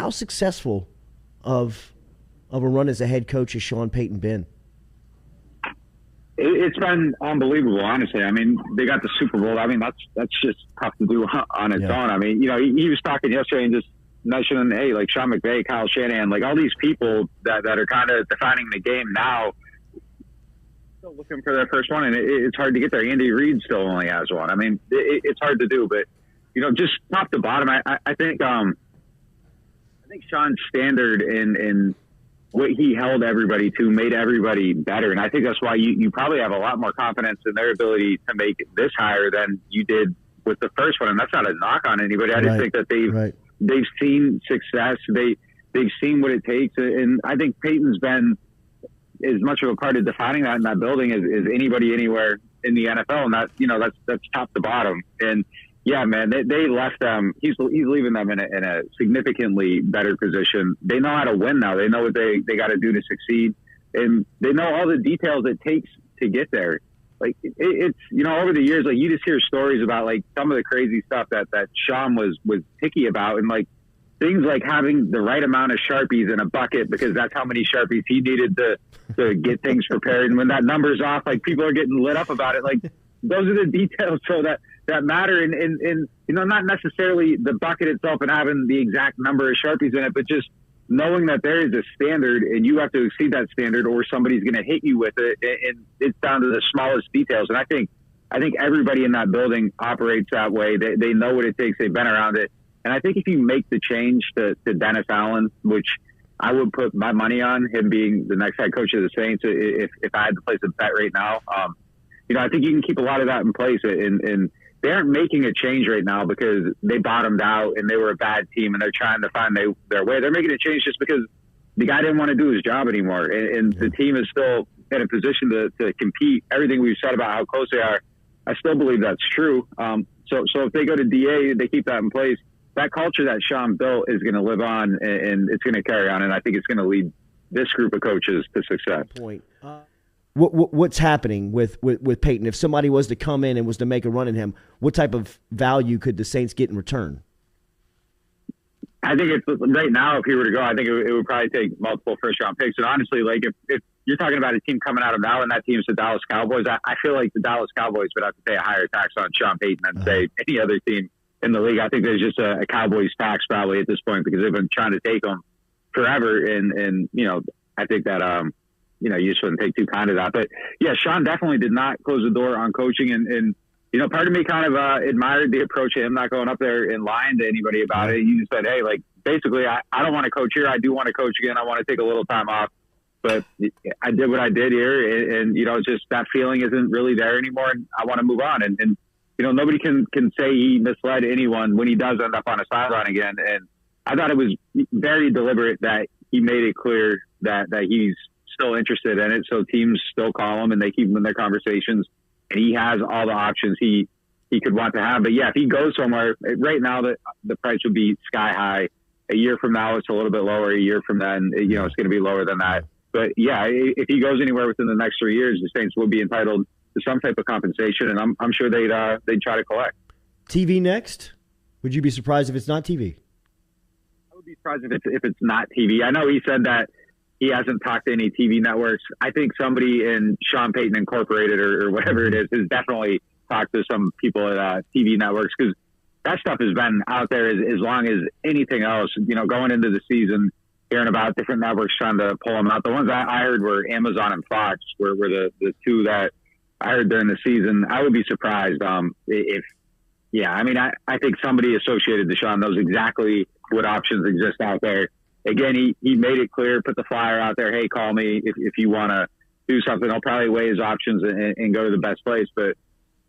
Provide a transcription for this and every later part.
How successful of a run as a head coach has Sean Payton been? It's been unbelievable, honestly. I mean, they got the Super Bowl. I mean, that's just tough to do on its own. I mean, he was talking yesterday and just mentioning, hey, like Sean McVay, Kyle Shanahan, like all these people that are kind of defining the game now, still looking for their first one, and it's hard to get there. Andy Reid still only has one. I mean, it's hard to do, but just top to bottom, I think Sean's standard in what he held everybody to made everybody better. And I think that's why you probably have a lot more confidence in their ability to make this higher than you did with the first one. And that's not a knock on anybody. I just think that they've seen success. They've seen what it takes. And I think Peyton's been as much of a part of defining that in that building as anybody anywhere in the NFL. And that's top to bottom. And yeah, man, they left them. He's leaving them in a significantly better position. They know how to win now. They know what they got to do to succeed, and they know all the details it takes to get there. Like it's over the years, like you just hear stories about like some of the crazy stuff that Sean was picky about, and like things like having the right amount of Sharpies in a bucket because that's how many Sharpies he needed to get things prepared. And when that number's off, like people are getting lit up about it. Like those are the details so that matter. And not necessarily the bucket itself and having the exact number of Sharpies in it, but just knowing that there is a standard and you have to exceed that standard or somebody's going to hit you with it. And it's down to the smallest details. And I think everybody in that building operates that way. They know what it takes. They've been around it. And I think if you make the change to Dennis Allen, which I would put my money on him being the next head coach of the Saints, if I had to place a bet right now, I think you can keep a lot of that in place. And they aren't making a change right now because they bottomed out and they were a bad team and they're trying to find their way. They're making a change just because the guy didn't want to do his job anymore. And the team is still in a position to compete. Everything we've said about how close they are, I still believe that's true. So if they go to DA, they keep that in place. That culture that Sean built is going to live on and it's going to carry on. And I think it's going to lead this group of coaches to success. What's happening with Peyton? If somebody was to come in and was to make a run at him, what type of value could the Saints get in return? I think it's right now, if he were to go, I think it would probably take multiple first-round picks. And honestly, like if you're talking about a team coming out of now and that team's the Dallas Cowboys, I feel like the Dallas Cowboys would have to pay a higher tax on Sean Payton than, say, any other team in the league. I think there's just a Cowboys tax probably at this point because they've been trying to take them forever. And I think that you just wouldn't take too kind of that. But, yeah, Sean definitely did not close the door on coaching. And part of me kind of admired the approach of him not going up there and lying to anybody about it. He just said, hey, like, basically, I don't want to coach here. I do want to coach again. I want to take a little time off. But I did what I did here. And it's just that feeling isn't really there anymore. And I want to move on. And nobody can say he misled anyone when he does end up on a sideline again. And I thought it was very deliberate that he made it clear that he's still interested in it. So teams still call him and they keep him in their conversations. And he has all the options he could want to have. But, yeah, if he goes somewhere, right now the price would be sky high. A year from now, it's a little bit lower. A year from then, it's going to be lower than that. But, yeah, if he goes anywhere within the next 3 years, the Saints will be entitled to some type of compensation, and I'm sure they'd try to collect. TV next? Would you be surprised if it's not TV? I would be surprised if it's not TV. I know he said that he hasn't talked to any TV networks. I think somebody in Sean Payton Incorporated or whatever it is has definitely talked to some people at TV networks because that stuff has been out there as long as anything else. Going into the season, hearing about different networks trying to pull them out. The ones I heard were Amazon and Fox were the two that I heard during the season. I would be surprised I think somebody associated to Sean knows exactly what options exist out there. Again, he made it clear, put the flyer out there. Hey, call me if you want to do something. I'll probably weigh his options and go to the best place. But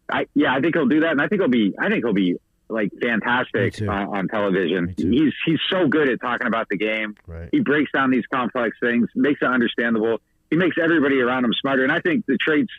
I think he'll do that, and I think he'll be like fantastic on television. He's so good at talking about the game. Right. He breaks down these complex things, makes it understandable. He makes everybody around him smarter. And I think the traits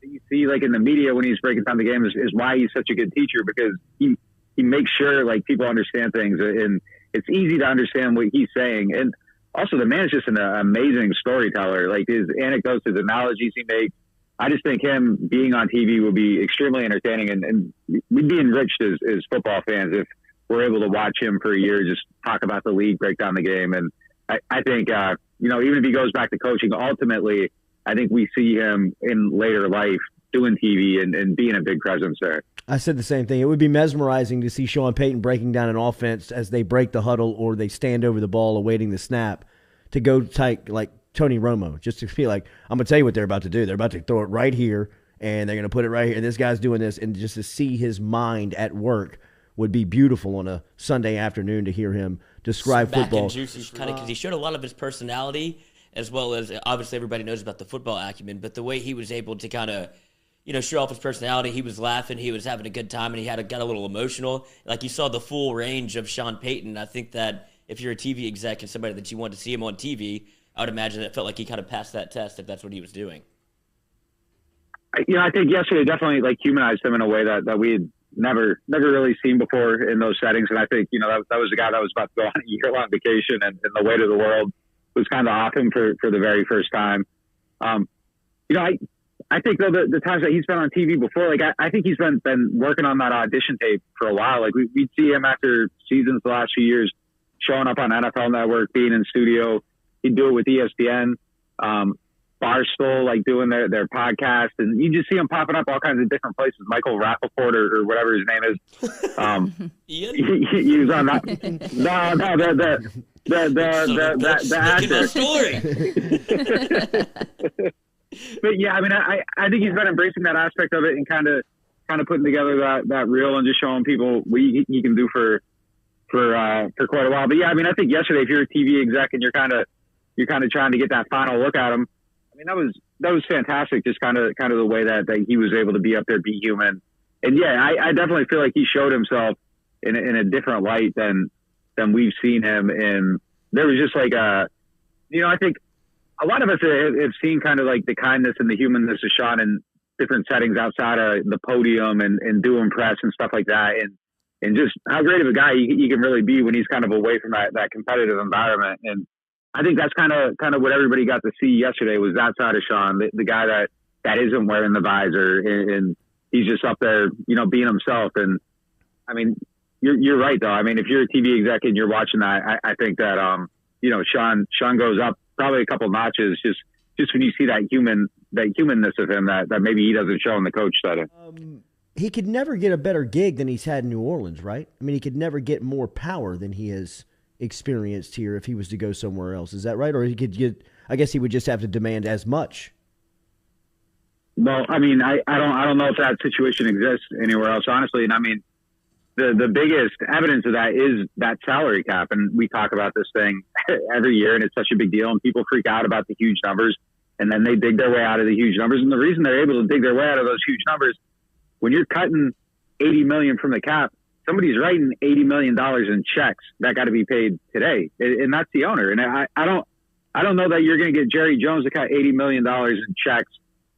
that you see like in the media when he's breaking down the game is why he's such a good teacher, because he makes sure like people understand things and it's easy to understand what he's saying. And also the man is just an amazing storyteller. Like his anecdotes, his analogies he makes. I just think him being on TV would be extremely entertaining and we'd be enriched as football fans if we're able to watch him for a year, just talk about the league, break down the game. And I think, even if he goes back to coaching, ultimately, I think we see him in later life doing TV and being a big presence there. I said the same thing. It would be mesmerizing to see Sean Payton breaking down an offense as they break the huddle or they stand over the ball awaiting the snap, to go type like Tony Romo, just to feel like, I'm going to tell you what they're about to do. They're about to throw it right here, and they're going to put it right here, and this guy's doing this, and just to see his mind at work would be beautiful on a Sunday afternoon, to hear him describe football. Because he showed a lot of his personality, as well as, obviously everybody knows about the football acumen, but the way he was able to kind of, show off his personality. He was laughing, he was having a good time, and he got a little emotional. Like, you saw the full range of Sean Payton. I think that if you're a TV exec and somebody that you want to see him on TV, I would imagine it felt like he kind of passed that test if that's what he was doing. I think yesterday definitely humanized him in a way that we had never really seen before in those settings. And I think, that was a guy that was about to go on a year-long vacation, and the weight of the world was kind of off him for the very first time. I think, though, the times that he's been on TV before, I think he's been working on that audition tape for a while. We'd see him after seasons the last few years showing up on NFL Network, being in studio. He'd do it with ESPN, Barstool, doing their podcast. And you just see him popping up all kinds of different places. Michael Rappaport or whatever his name is. He was on that. The actor. But yeah, I think he's been embracing that aspect of it and kind of putting together that reel and just showing people what he can do for quite a while. But yeah, I think yesterday, if you're a TV exec and you're kind of trying to get that final look at him, that was fantastic. Just kind of the way that he was able to be up there, be human. And yeah, I definitely feel like he showed himself in a different light than we've seen him. And there was just I think a lot of us have seen kind of the kindness and the humanness of Sean in different settings outside of the podium and doing press and stuff like that. And just how great of a guy he can really be when he's kind of away from that competitive environment. And I think that's kind of what everybody got to see yesterday, was that side of Sean, the guy that isn't wearing the visor, and he's just up there, being himself. And you're right though. If you're a TV exec and you're watching that, I think that, Sean goes up probably a couple notches just when you see that humanness of him that maybe he doesn't show in the coach setting. He could never get a better gig than he's had in New Orleans, right? He could never get more power than he has experienced here if he was to go somewhere else. Is that right? Or he could get, I guess he would just have to demand as much. Well, I don't know if that situation exists anywhere else, honestly. And the biggest evidence of that is that salary cap. And we talk about this thing every year, and it's such a big deal, and people freak out about the huge numbers, and then they dig their way out of the huge numbers. And the reason they're able to dig their way out of those huge numbers, when you're cutting $80 million from the cap, somebody's writing $80 million in checks that got to be paid today. And that's the owner. And I don't know that you're going to get Jerry Jones to cut $80 million in checks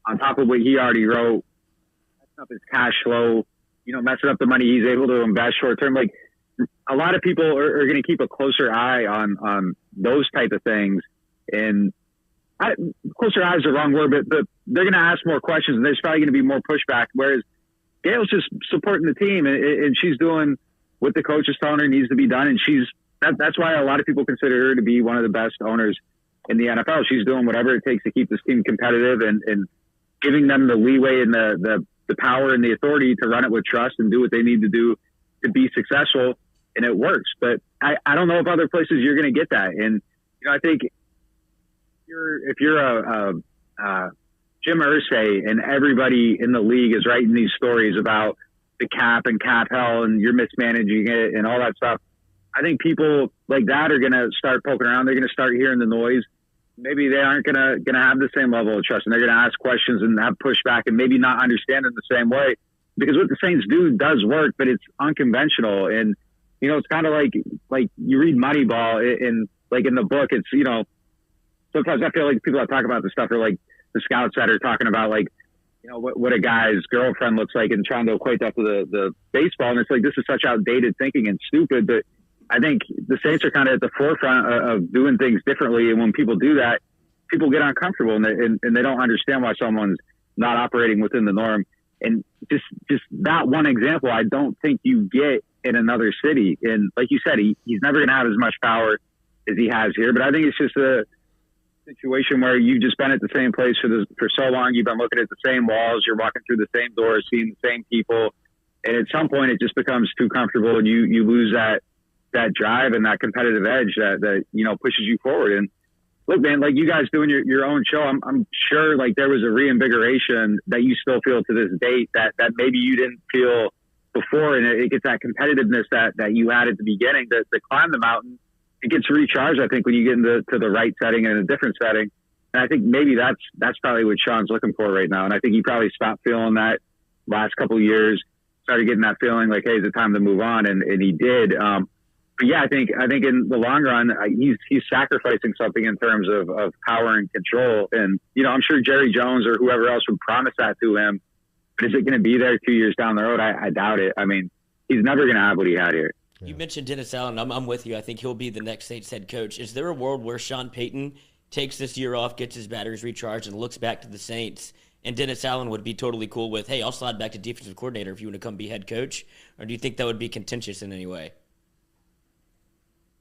on top of what he already wrote, messing up his cash flow, messing up the money he's able to invest short term. A lot of people are going to keep a closer eye on those type of things. And closer eye is the wrong word, but they're going to ask more questions, and there's probably going to be more pushback. Whereas Gail's just supporting the team, and she's doing what the coach is telling her needs to be done. And that's why a lot of people consider her to be one of the best owners in the NFL. She's doing whatever it takes to keep this team competitive and giving them the leeway and the power and the authority to run it with trust and do what they need to do to be successful. And it works. But I don't know if other places you're going to get that. And, I think if you're a Jim Irsay and everybody in the league is writing these stories about the cap and cap hell and you're mismanaging it and all that stuff, I think people like that are going to start poking around. They're going to start hearing the noise. Maybe they aren't going to have the same level of trust, and they're going to ask questions and have pushback and maybe not understand it the same way, because what the Saints do does work, but it's unconventional. And, it's kind of like you read Moneyball in the book. It's, sometimes I feel like people that talk about this stuff are like the scouts that are talking about what a guy's girlfriend looks like and trying to equate that to the baseball. And it's this is such outdated thinking and stupid, but I think the Saints are kind of at the forefront of doing things differently. And when people do that, people get uncomfortable and they don't understand why someone's not operating within the norm. And just that one example, I don't think you get in another city. And like you said, he's never going to have as much power as he has here. But I think it's just a situation where you've just been at the same place for so long. You've been looking at the same walls. You're walking through the same doors, seeing the same people. And at some point, it just becomes too comfortable, and you lose that drive and that competitive edge that pushes you forward. And look, man, like you guys doing your own show, I'm sure like there was a reinvigoration that you still feel to this date that maybe you didn't feel before, and it gets that competitiveness that you had at the beginning to climb the mountain. It gets recharged, I think, when you get into the right setting and a different setting. And I think maybe that's probably what Sean's looking for right now. And I think he probably stopped feeling that last couple of years, started getting that feeling like, hey, it's time to move on, and he did. But yeah, I think in the long run, he's sacrificing something in terms of power and control. And I'm sure Jerry Jones or whoever else would promise that to him. But is it going to be there 2 years down the road? I doubt it. I mean, he's never going to have what he had here. You mentioned Dennis Allen. I'm with you. I think he'll be the next Saints head coach. Is there a world where Sean Payton takes this year off, gets his batteries recharged, and looks back to the Saints, and Dennis Allen would be totally cool with, hey, I'll slide back to defensive coordinator if you want to come be head coach? Or do you think that would be contentious in any way?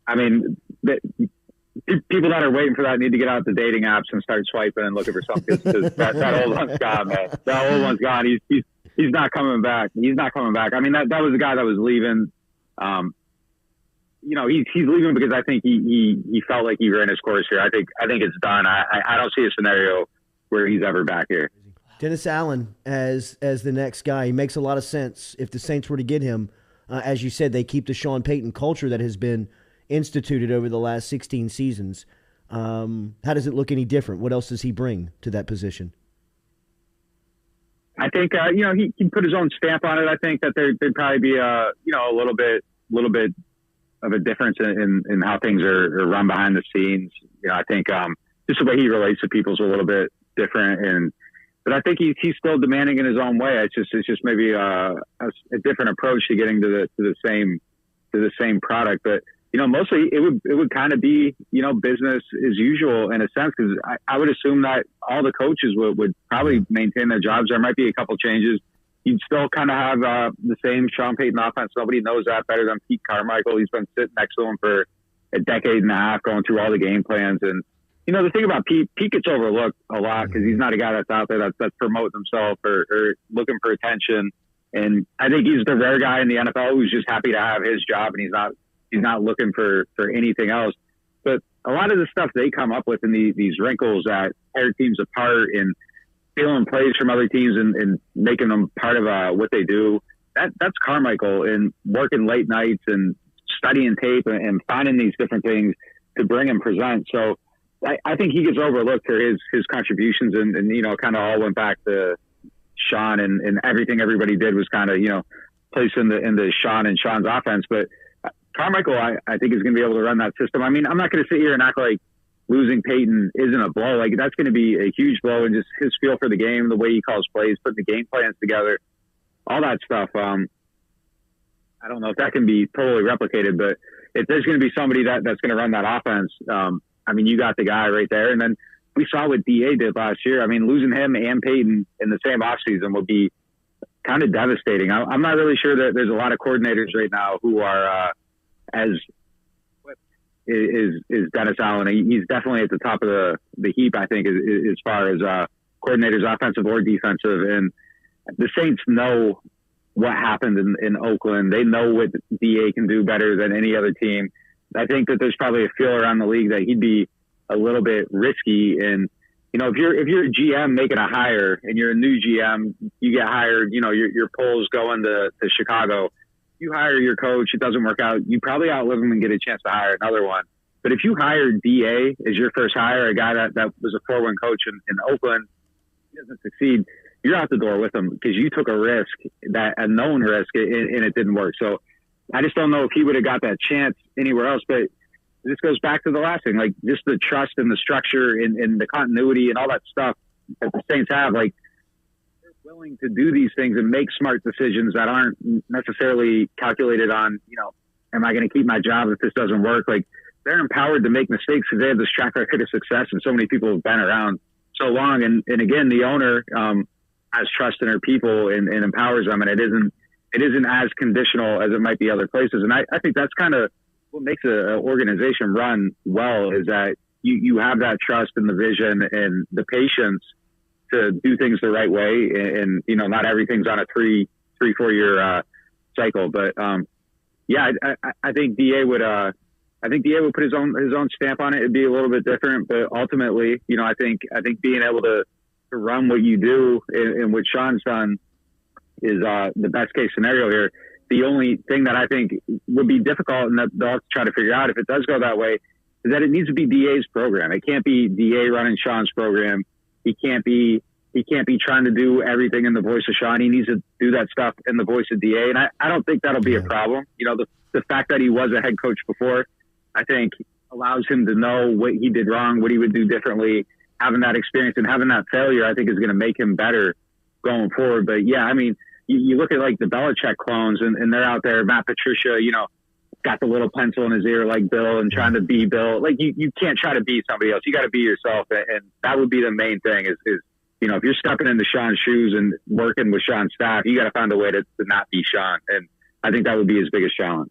I mean, people that are waiting for that need to get out the dating apps and start swiping and looking for something. That old one's gone, man. That old one's gone. He's not coming back. He's not coming back. I mean, that was the guy that was leaving. He's leaving because I think he felt like he ran his course here. I think it's done. I don't see a scenario where he's ever back here. Dennis Allen as the next guy, he makes a lot of sense. If the Saints were to get him, as you said, they keep the Sean Payton culture that has been instituted over the last 16 seasons. How does it look any different? What else does he bring to that position? I think he can put his own stamp on it. I think that there'd probably be a little bit of a difference in how things are run behind the scenes. I think just the way he relates to people is a little bit different, but I think he's still demanding in his own way. It's just maybe a different approach to getting to the same product. But mostly it would kind of be business as usual in a sense, because I would assume that all the coaches would probably maintain their jobs. There might be a couple changes. You'd still kind of have the same Sean Payton offense. Nobody knows that better than Pete Carmichael. He's been sitting next to him for a decade and a half, going through all the game plans. And the thing about Pete gets overlooked a lot because he's not a guy that's out there that's promoting himself or looking for attention. And I think he's the rare guy in the NFL who's just happy to have his job, and he's not looking for anything else. But a lot of the stuff they come up with in these wrinkles that tear teams apart and stealing plays from other teams and making them part of what they do, that's Carmichael, and working late nights and studying tape and finding these different things to bring and present. So I think he gets overlooked for his contributions, and kind of all went back to Sean, and everything everybody did was kind of placed into Sean and Sean's offense. But Carmichael, I think, is going to be able to run that system. I mean, I'm not going to sit here and act like losing Payton isn't a blow. Like, that's going to be a huge blow, and just his feel for the game, the way he calls plays, putting the game plans together, all that stuff. I don't know if that can be totally replicated, but if there's going to be somebody that's going to run that offense, I mean, you got the guy right there. And then we saw what DA did last year. I mean, losing him and Payton in the same offseason would be kind of devastating. I'm not really sure that there's a lot of coordinators right now who are as is Dennis Allen. He's definitely at the top of the heap, I think, as far as coordinators, offensive or defensive. And the Saints know what happened in Oakland. They know what DA can do better than any other team. I think that there's probably a feel around the league that he'd be a little bit risky. And if you're a GM making a hire and you're a new GM, you get hired. Your polls going to Chicago. You hire your coach, it doesn't work out, you probably outlive him and get a chance to hire another one. But if you hire DA as your first hire, a guy that was a 4-win coach in Oakland, he doesn't succeed, you're out the door with him because you took a risk, a known risk, and it didn't work. So I just don't know if he would have got that chance anywhere else. But this goes back to the last thing, like just the trust and the structure and the continuity and all that stuff that the Saints have. Like, willing to do these things and make smart decisions that aren't necessarily calculated on, am I going to keep my job if this doesn't work? Like, they're empowered to make mistakes because they have this track record of success, and so many people have been around so long. And again, the owner has trust in her people and empowers them, and it isn't it isn't as conditional as it might be other places. And I think that's kind of what makes an organization run well, is that you have that trust and the vision and the patience to do things the right way. And you know, not everything's on a 3-4 year cycle, but I think DA would put his own stamp on it. It'd be a little bit different, but ultimately, you know, I think being able to run what you do and what Sean's done is the best case scenario here. The only thing that I think would be difficult, and that they'll have to try to figure out if it does go that way, is that it needs to be DA's program. It can't be DA running Sean's program. He can't be trying to do everything in the voice of Sean. He needs to do that stuff in the voice of DA. And I don't think that'll be a problem. You know, the fact that he was a head coach before, I think allows him to know what he did wrong, what he would do differently. Having that experience and having that failure, I think, is going to make him better going forward. But yeah, I mean, you look at like the Belichick clones and they're out there. Matt Patricia, you know, got the little pencil in his ear like Bill and trying to be Bill. Like you can't try to be somebody else. You got to be yourself. And that would be the main thing is, you know, if you're stepping into Sean's shoes and working with Sean's staff, you got to find a way to not be Sean. And I think that would be his biggest challenge.